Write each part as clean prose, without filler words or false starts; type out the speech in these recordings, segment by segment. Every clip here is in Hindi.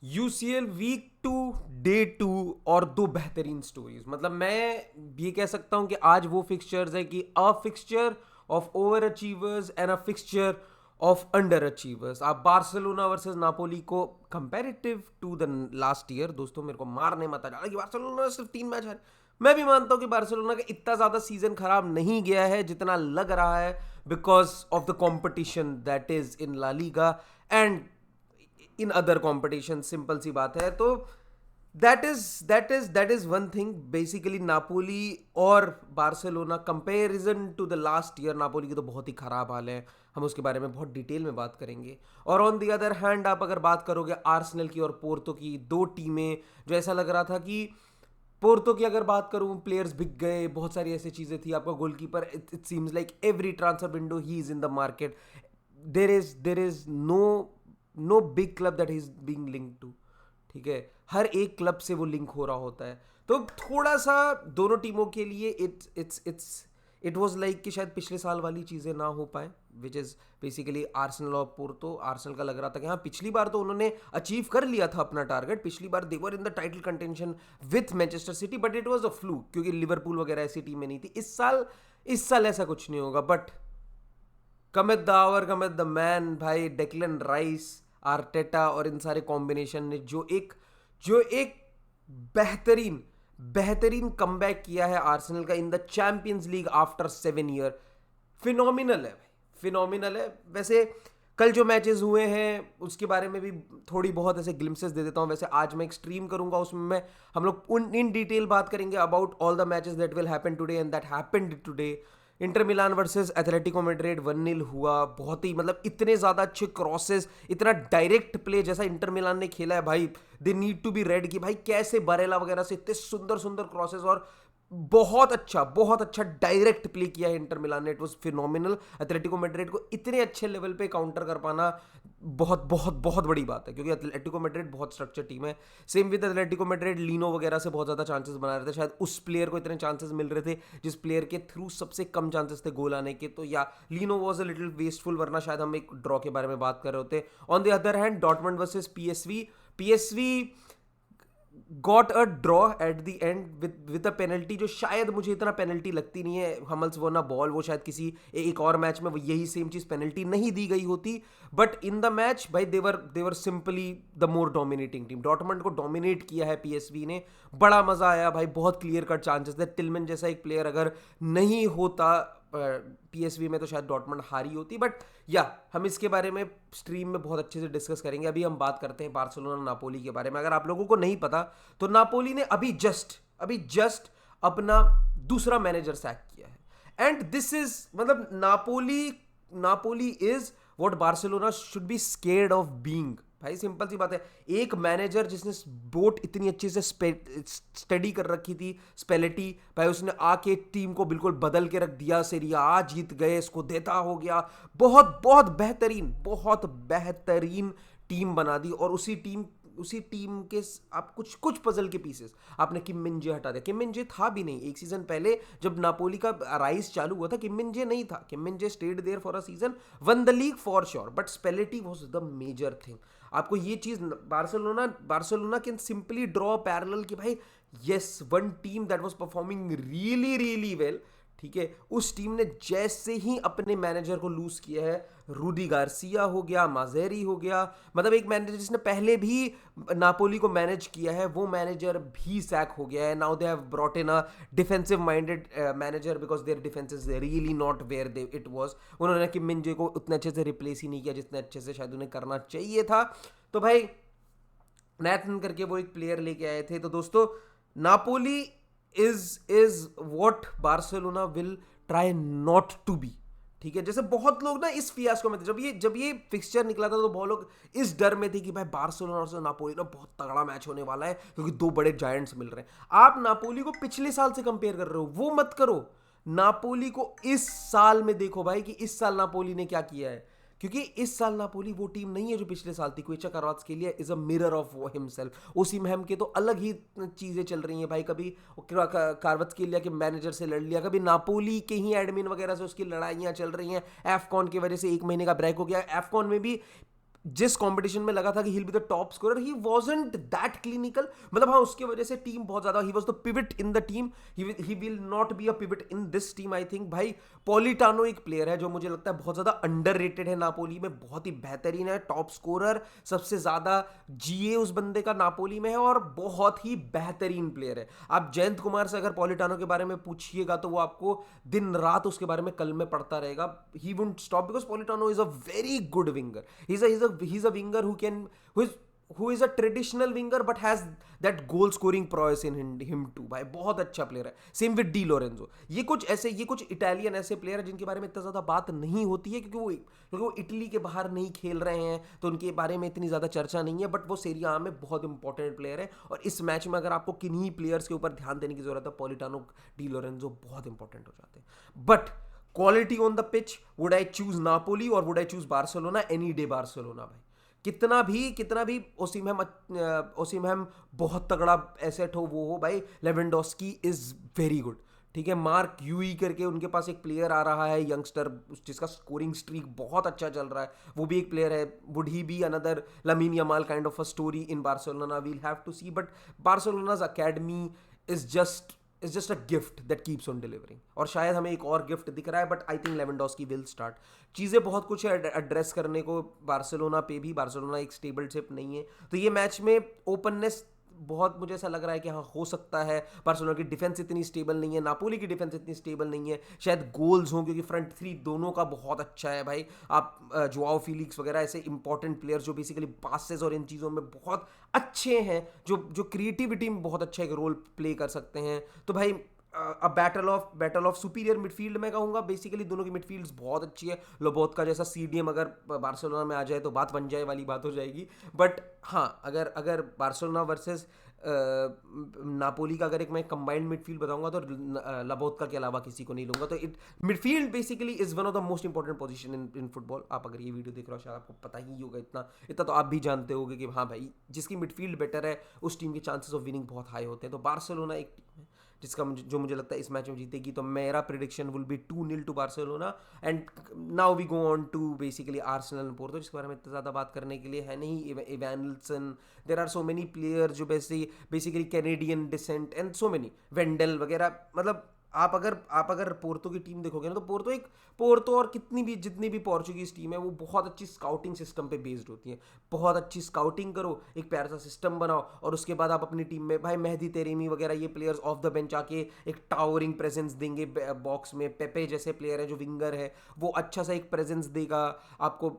यूसीएल वीक 2 डे 2 और दो बेहतरीन स्टोरीज। मतलब मैं ये कह सकता हूं कि आज वो फिक्सचर्स है कि a fixture of overachievers and a fixture of underachievers. आप बार्सिलोना वर्सेस नापोली को comparative to the last year, दोस्तों मेरे को मारने मत आ जाना कि बार्सिलोना सिर्फ 3 मैच हारे। मैं भी मानता हूं कि बार्सिलोना का इतना ज्यादा सीजन खराब नहीं गया है जितना लग रहा है, because of the competition that is in La Liga and in other competition. Simple सी बात है। तो that is one thing basically. Napoli और Barcelona comparison to the last year, Napoli की तो बहुत ही खराब हाल है, हम उसके बारे में बहुत डिटेल में बात करेंगे। और ऑन दी अदर हैंड आप अगर बात करोगे आर्सेनल की और पोर्तो की, दो टीमें जो ऐसा लग रहा था कि पोर्तो की अगर बात करूं, प्लेयर्स बिक गए, बहुत सारी ऐसी चीजें थी। आपका goalkeeper, it seems like every transfer window he is in the market. There is no big club that is being linked to. ठीक है, हर एक क्लब से वो लिंक हो रहा होता है। तो थोड़ा सा दोनों टीमों के लिए इट वाज लाइक कि शायद पिछले साल वाली चीज़ें ना हो पाए, विच इज़ बेसिकली आर्सेनल और पोर्तो। आर्सेनल का लग रहा था कि हाँ, पिछली बार तो उन्होंने अचीव कर लिया था अपना टारगेट, पिछली बार they were in the title contention with Manchester City, but it was a fluke क्योंकि लिवरपूल वगैरह ऐसी टीमें नहीं थी। इस साल ऐसा कुछ नहीं होगा। बट कमित द आवर, कमित द मैन, भाई डेक्लन राइस, आर्टेटा और इन सारे कॉम्बिनेशन ने जो एक बेहतरीन बेहतरीन कमबैक किया है आर्सेनल का in the champions league after 7 year. Phenomenal है भाई, फिनोमिनल है। वैसे कल जो मैचेस हुए हैं उसके बारे में भी थोड़ी बहुत ऐसे ग्लिम्सेस दे देता हूं। वैसे आज मैं एक स्ट्रीम करूंगा, उसमें मैं हम लोग उन इन डिटेल बात करेंगे about all the matches that will happen today and that happened today. Inter Milan versus Atletico Madrid 1-0 हुआ। बहुत ही मतलब इतने ज़्यादा अच्छे क्रॉसेस, इतना डायरेक्ट प्ले जैसा इंटर मिलान ने खेला है भाई, they need to be ready कि भाई कैसे बरेला वगैरह से इतने सुंदर सुंदर क्रॉसेस और बहुत अच्छा डायरेक्ट प्ले किया है इंटर मिलान ने। It was phenomenal. Atletico Madrid को इतने अच्छे लेवल पे काउंटर कर पाना बहुत बहुत बहुत बड़ी बात है, क्योंकि एथलेटिको मैड्रिड बहुत स्ट्रक्चर टीम है। सेम विद एथलेटिको मैड्रिड, लीनो वगैरह से बहुत ज़्यादा चांसेस बना रहे थे, शायद उस प्लेयर को इतने चांसेस मिल रहे थे जिस प्लेयर के थ्रू सबसे कम चांसेस थे गोल आने के। तो या लीनो वॉज अ लिटिल वेस्टफुल, वरना शायद हम एक ड्रॉ के बारे में बात कर रहे होते। On the other hand Dortmund versus PSV got a draw at the end with a penalty, जो शायद मुझे इतना पेनल्टी लगती नहीं है। हमल्स वो ना बॉल, वो शायद किसी एक और मैच में यही सेम चीज पेनल्टी नहीं दी गई होती। बट इन द मैच भाई they were simply the more dominating team. Dortmund को डोमिनेट किया है पीएसवी ने, बड़ा मजा आया भाई। बहुत क्लियर कट चांसेस थे। टिलमैन जैसा एक प्लेयर अगर नहीं होता पीएसवी में तो शायद डॉर्टमंड हारी होती। बट या हम इसके बारे में स्ट्रीम में बहुत अच्छे से डिस्कस करेंगे। अभी हम बात करते हैं बार्सिलोना नापोली के बारे में। अगर आप लोगों को नहीं पता तो नापोली ने अभी जस्ट अपना दूसरा मैनेजर सैक किया है। एंड दिस इज मतलब Napoli is what Barcelona should be scared of being. भाई सिंपल सी बात है, एक मैनेजर जिसने बोट इतनी अच्छे से स्टडी कर रखी थी, स्पेलेटी भाई, उसने आके टीम को बिल्कुल बदल के रख दिया। सीरिया आ जीत गए, इसको देता हो गया। बहुत बेहतरीन टीम बना दी। और उसी टीम के आप कुछ पजल के पीसेस आपने किम मिन जे हटा दिया। किम मिन जे था भी नहीं एक सीजन पहले जब नापोली का राइज चालू हुआ था। किम मिन जे नहीं था। Kim Min Jae stayed there for a season, won the league for sure, but Spalletti was the major thing. आपको ये चीज Barcelona can simply draw parallel कि भाई yes, one team that was performing really really well, ठीक है, उस टीम ने जैसे ही अपने मैनेजर को लूज किया है, रूडी गार्सिया हो गया, माजेरी हो गया, मतलब एक मैनेजर जिसने पहले भी नापोली को मैनेज किया है वो मैनेजर भी सैक हो गया है। Now they have brought in a defensive minded manager because their defence is really not where they it was. उन्होंने किम मिन जे को उतने अच्छे से रिप्लेस ही नहीं किया जितने अच्छे से शायद उन्हें करना चाहिए था। तो भाई नैथन करके वो एक प्लेयर लेके आए थे। तो दोस्तों Napoli is what Barcelona will try not to be. ठीक है, जैसे बहुत लोग ना इस फियास्को में थे, जब ये फिक्सचर निकला था तो बहुत लोग इस डर में थे कि भाई बार्सिलोना और नापोली ना बहुत तगड़ा मैच होने वाला है क्योंकि दो बड़े जायंट्स मिल रहे हैं। आप नापोली को पिछले साल से कंपेयर कर रहे हो, वो मत करो। नापोली को इस साल में देखो भाई कि इस साल नापोली ने क्या किया है, क्योंकि इस साल नापोली वो टीम नहीं है जो पिछले साल थी। क्वेचा करात्स के लिए is a mirror of himself. Osimhen के तो अलग ही चीजें चल रही हैं भाई। कभी कार्वत्स के लिए कि मैनेजर से लड़ लिया, कभी नापोली के ही एडमिन वगैरह से उसकी लड़ाइयां चल रही हैं। एफकॉन की वजह से 1 महीने का ब्रेक हो गया। एफकॉन में भी जिस कंपटीशन में लगा था कि he will be the top scorer, he wasn't that clinical. मतलब हाँ, उसके वजह से टीम बहुत ज्यादा, he was the pivot in the team, he will not be a pivot in this team I think. भाई पोलिटानो एक प्लेयर है जो मुझे लगता है बहुत ज्यादा अंडररेटेड है नापोली में, बहुत ही बेहतरीन है, टॉप स्कोरर, सबसे ज्यादा जीए उस बंदे का नापोली में है, और बहुत ही बेहतरीन प्लेयर है। आप जयंत कुमार से अगर पोलिटानो के बारे में पूछिएगा तो वो आपको दिन रात उसके बारे में कल में पढ़ता रहेगा। He wouldn't stop because Politano is a very good winger. He's a winger who is a traditional winger but has that goal scoring prowess in him too। भाई बहुत अच्छा प्लेयर है। Same with D Lorenzo. ये कुछ इटालियन ऐसे प्लेयर हैं जिनके बारे में इतना ज्यादा बात नहीं होती है क्योंकि वो इटली के बाहर नहीं खेल रहे हैं, तो उनके बारे में इतनी ज्यादा चर्चा नहीं है, बट वो सीरी आ में बहुत इंपॉर्टेंट प्लेयर है। और इस मैच में अगर आपको किन्हीं प्लेयर्स के ऊपर ध्यान देने की जरूरत है, पोलिटानो, डी लोरेंजो बहुत इंपॉर्टेंट हो जाते हैं। But quality on the pitch, would I choose Napoli और would I choose Barcelona? Any day Barcelona भाई। कितना भी ओसिमहम बहुत तगड़ा एसेट हो, वो हो भाई, लेवेंडोस्की इज वेरी गुड। ठीक है, मार्क यूई करके उनके पास एक प्लेयर आ रहा है यंगस्टर, जिसका स्कोरिंग स्ट्रीक बहुत अच्छा चल रहा है, वो भी एक प्लेयर है। Would he be another Lamine Yamal kind of a story in Barcelona? We'll have to see. But Barcelona's academy is just a gift that keeps on delivering, और शायद हमें एक और गिफ्ट दिख रहा है, but I think Lewandowski will start. चीज़ें बहुत कुछ है एड्रेस करने को बार्सिलोना पे भी। बार्सिलोना एक स्टेबल शिप नहीं है, तो ये मैच में ओपननेस बहुत मुझे ऐसा लग रहा है कि हाँ हो सकता है। बार्सिलोना की डिफेंस इतनी स्टेबल नहीं है, नापोली की डिफेंस इतनी स्टेबल नहीं है, शायद गोल्स हों क्योंकि फ्रंट थ्री दोनों का बहुत अच्छा है भाई। आप जोआओ फीलिक्स वगैरह ऐसे इंपॉर्टेंट प्लेयर्स जो बेसिकली पासेस और इन चीज़ों में बहुत अच्छे हैं, जो क्रिएटिविटी में बहुत अच्छा एक रोल प्ले कर सकते हैं। तो भाई बैटल ऑफ सुपीरियर मिडफील्ड में कहूँगा। बेसिकली दोनों की मिडफील्ड्स बहुत अच्छी है। लोबोtka जैसा सीडीएम अगर बार्सिलोना में आ जाए तो बात बन जाए वाली बात हो जाएगी। बट हाँ, अगर बार्सिलोना वर्सेस नापोली का अगर एक मैं कंबाइंड मिडफील्ड बताऊंगा तो लोबोtka के अलावा किसी को नहीं लूंगा। तो midfield basically is one of the most important position in football. आप अगर ये वीडियो देख रहे हो शायद आपको पता ही होगा, इतना तो आप भी जानते होगे कि हाँ भाई, जिसकी मिडफील्ड बेटर है उस टीम के चांसेस ऑफ विनिंग बहुत हाई होते हैं। तो बार्सिलोना एक टीम है जो मुझे लगता है इस मैच में जीतेगी। तो मेरा prediction will be 2-0 to Barcelona. And now we go on to basically Arsenal Porto, जिसके बारे में इतना ज़्यादा बात करने के लिए है नहीं। Evanilson, there are so many player जो basically Canadian descent and so many, Wendel वगैरह। मतलब आप अगर पोर्तो की टीम देखोगे ना, तो पोर्तो और जितनी भी पोर्चुगीज टीम है वो बहुत अच्छी स्काउटिंग सिस्टम पे बेस्ड होती है। बहुत अच्छी स्काउटिंग करो, एक प्यारा सा सिस्टम बनाओ, और उसके बाद आप अपनी टीम में भाई मेहदी तेरेमी वगैरह ये प्लेयर्स ऑफ द बेंच आके एक टावरिंग प्रेजेंस देंगे बॉक्स में। पेपे जैसे प्लेयर है जो विंगर है, वो अच्छा सा एक प्रेजेंस देगा आपको।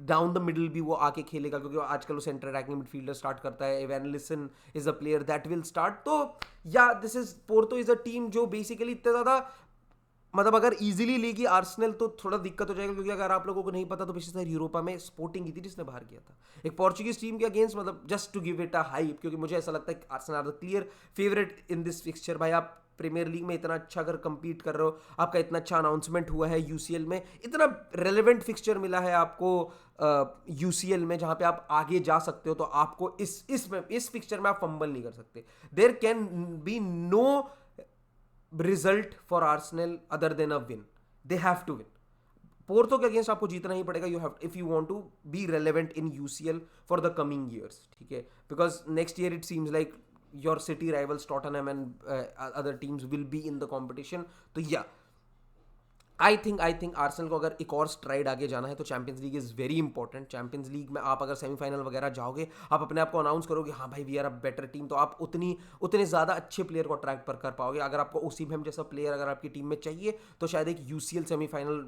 डाउन द मिडल भी वो आके खेलेगा क्योंकि आजकल वो सेंटर अटैकिंग मिडफील्डर स्टार्ट करता है। Evanilson is a player that will start. तो या पोर्तो इज अ टीम जो बेसिकली इतना ज़्यादा, मतलब अगर इजीली लेगी आर्सेनल तो थोड़ा दिक्कत हो जाएगा, क्योंकि अगर आप लोगों को नहीं पता तो पिछले साल यूरोपा में स्पोर्टिंग की थी जिसने बाहर किया था एक पोर्चुगीज टीम के अगेंस्ट। मतलब just to give it a hype, क्योंकि मुझे ऐसा लगता है कि Arsenal are the clear favourite in this fixture. भाई आप प्रीमियर लीग में इतना अच्छा अगर कंपीट कर रहे हो, आपका इतना अच्छा अनाउंसमेंट हुआ है यूसीएल में, इतना रेलेवेंट फिक्सचर मिला है आपको यूसीएल में, जहां पे आप आगे जा सकते हो, तो आपको इस फिक्सचर में आप फंबल नहीं कर सकते। There can be no result for Arsenal other than a win. They have to win. Porto के अगेंस्ट आपको जीतना ही पड़ेगा, you have, if you want to be relevant in UCL for the coming years. ठीक है, because next year it seems like your city rivals Tottenham and other teams will be in the competition. तो yeah, आई थिंक आर्सेनल को अगर एक और स्ट्राइड आगे जाना है तो champions league is very important. Champions league में आप अगर सेमीफाइनल वगैरह जाओगे, आप अपने आप को अनाउंस करोगे हाँ भाई we are a better team, तो आप उतने ज़्यादा अच्छे प्लेयर को अट्रैक्ट पर कर पाओगे। अगर आपको ओसिमहेन जैसा प्लेयर अगर आपकी टीम में चाहिए तो शायद एक यूसीएल सेमीफाइनल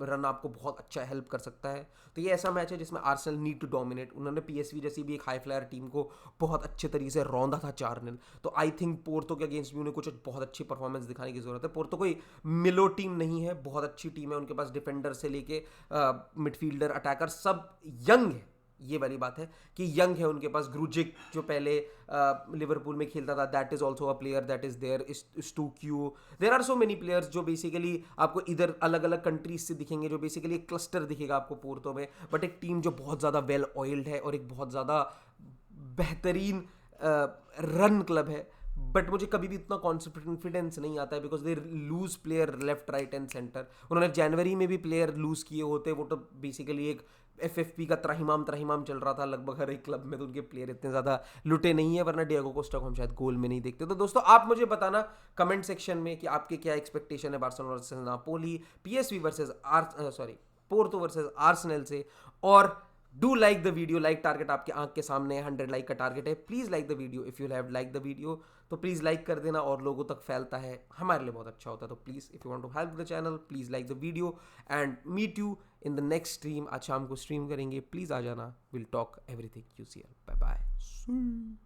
रन आपको बहुत अच्छा हेल्प कर सकता है। तो ये ऐसा मैच है जिसमें आर्सेनल नीड टू डोमिनेट। उन्होंने पीएसवी जैसी भी एक हाई फ्लायर टीम को बहुत अच्छे तरीके से रौंदा था 4-0। तो आई थिंक पोर्तो के अगेंस्ट भी उन्हें कुछ बहुत अच्छी परफॉर्मेंस दिखाने की जरूरत है। पोर्तो कोई मिलो टीम नहीं है, बहुत अच्छी टीम है। उनके पास डिफेंडर से लेके मिडफील्डर, अटैकर सब यंग है। ये वाली बात है कि यंग है उनके पास। ग्रूजिक जो पहले लिवरपूल में खेलता था, that is also a player that is there. स्टूक्यू, there are so many players जो बेसिकली आपको इधर अलग अलग कंट्रीज से दिखेंगे, जो बेसिकली एक क्लस्टर दिखेगा आपको पोर्तो में, बट एक टीम जो बहुत ज़्यादा वेल ऑयल्ड है और एक बहुत ज़्यादा बेहतरीन रन क्लब है। बट मुझे कभी भी उतना कॉन्फिडेंस नहीं आता है because they lose player left right and centre. उन्होंने जनवरी में भी प्लेयर लूज किए होते, वो तो बेसिकली एक FFP का त्राहिमाम चल रहा था लगभग हर एक क्लब में, तो उनके प्लेयर इतने ज़्यादा लुटे नहीं है, वरना डिएगो कोस्टा को हम शायद गोल में नहीं देखते. तो दोस्तों आप मुझे बताना कमेंट सेक्शन में कि आपके क्या एक्सपेक्टेशन है Barcelona versus Napoli, PSV versus Porto versus Arsenal से. और do like the video, like target आपके आंख के सामने 100 लाइक का टारगेट है. Please like the video if you have like the video, तो प्लीज लाइक कर देना और लोगों तक फैलता है, हमारे लिए बहुत अच्छा होता है. तो please if you want to help the channel please like the video and meet you in the next stream. आज शाम को स्ट्रीम करेंगे, प्लीज आ जाना. Will talk everything UCL. Bye bye.